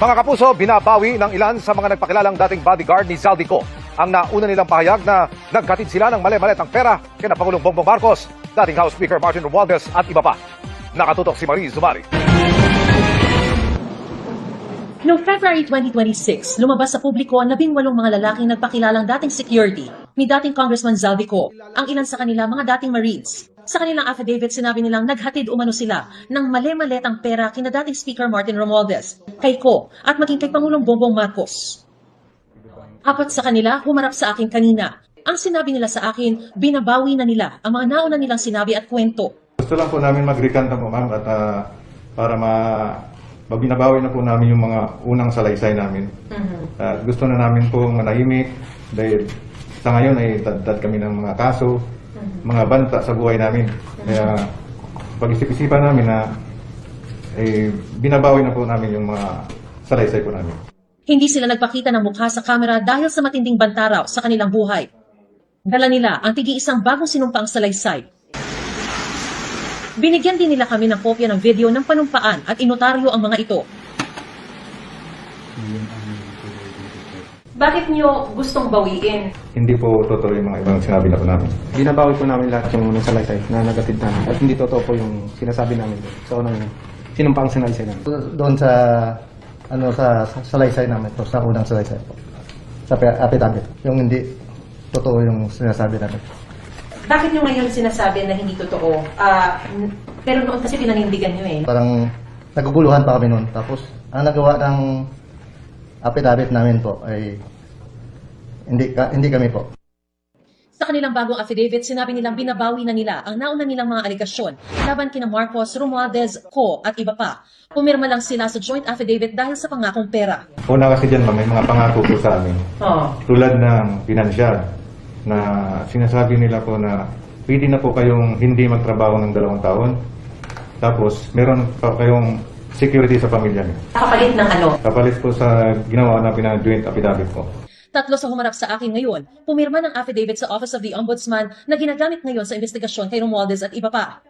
Mga kapuso, binabawi ng ilan sa mga nagpakilalang dating bodyguard ni Zaldico ang nauna nilang pahayag na naghatid sila ng mali-maletang pera kina Pangulong Bongbong Marcos, dating House Speaker Martin Romualdez at iba pa. Nakatutok si Marie Zumari. Noong February 2026, lumabas sa publiko ang 18 mga lalaking nagpakilalang dating security ni dating Congressman Zaldico, ang ilan sa kanila mga dating Marines. Sa kanilang affidavit, sinabi nilang naghatid umano sila ng mali-maletang pera kina dating Speaker Martin Romualdez, kay Ko, at maging kay Pangulong Bongbong Marcos. Apat sa kanila humarap sa akin kanina. Ang sinabi nila sa akin, binabawi na nila ang mga nauna nilang sinabi at kwento. Gusto lang po namin mag-recant po, ma'am, at para mabinabawi na po namin yung mga unang salaysay namin. Gusto na namin po manahimik dahil sa ngayon ay dad kami ng mga kaso, mga banta sa buhay namin. Kaya pag-isip-isipan namin na binabawi na po namin yung mga salaysay po namin. Hindi sila nagpakita ng mukha sa kamera dahil sa matinding banta raw sa kanilang buhay. Dala nila ang tigi-isang bagong sinumpaang salaysay. Binigyan din nila kami ng kopya ng video ng panumpaan at inotaryo ang mga ito. Bakit niyo gustong bawiin? Hindi po totoo yung mga ibang sinabi na po namin. Binabawi po namin lahat yung salaysay na nagatid namin. At hindi totoo po yung sinasabi namin sa unang sinumpaang salaysay namin. Doon sa sa salaysay namin po, sa unang salaysay po. Sa affidavit. Yung hindi totoo yung sinasabi namin. Bakit niyo ngayon sinasabi na hindi totoo? Pero noon kasi pinanindigan niyo eh. Parang naguguluhan pa kami noon. Tapos ang nagawa ng affidavit namin po ay hindi kami po. Sa kanilang bagong affidavit, sinabi nilang binabawi na nila ang nauna nilang mga aligasyon laban kina Marcos, Romualdez, Ko at iba pa. Pumirma lang sila sa joint affidavit dahil sa pangakong pera. Una kasi dyan, ma'am, may mga pangako po sa amin. Tulad ng pinansyal na sinasabi nila po na pwede na po kayong hindi magtrabaho ng 2 taon. Tapos meron pa kayong security sa pamilya niyo. Kapalit ng ano? Kapalit po sa ginawa na joint affidavit po. Tatlo sa humarap sa akin ngayon, pumirma ng affidavit sa Office of the Ombudsman na ginagamit ngayon sa investigasyon kay Romualdez at iba pa.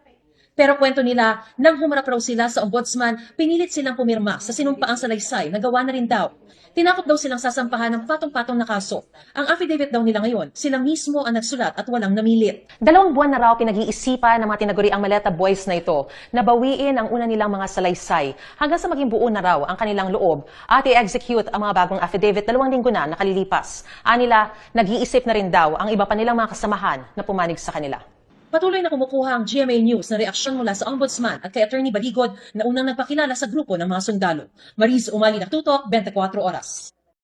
Pero kwento nila, nang humarap raw sila sa Ombudsman, pinilit silang pumirma sa sinumpaang salaysay na gawa na rin daw. Tinakot daw silang sasampahan ng patong-patong na kaso. Ang affidavit daw nila ngayon, sila mismo ang nagsulat at walang namilit. 2 buwan na raw pinag-iisipan ng mga tinaguriang Maleta Boys na ito na bawiin ang una nilang mga salaysay hanggang sa maging buo na raw ang kanilang loob at i-execute ang mga bagong affidavit 2 linggo na nakalilipas. Anila, nag-iisip na rin daw ang iba pa nilang mga kasamahan na pumanig sa kanila. Patuloy na kumukuha ang GMA News na reaksyon mula sa Ombudsman at kay Attorney Baligod na unang nagpakilala sa grupo ng mga sundalo. Mariz Umali, Naktutok, 24 Oras.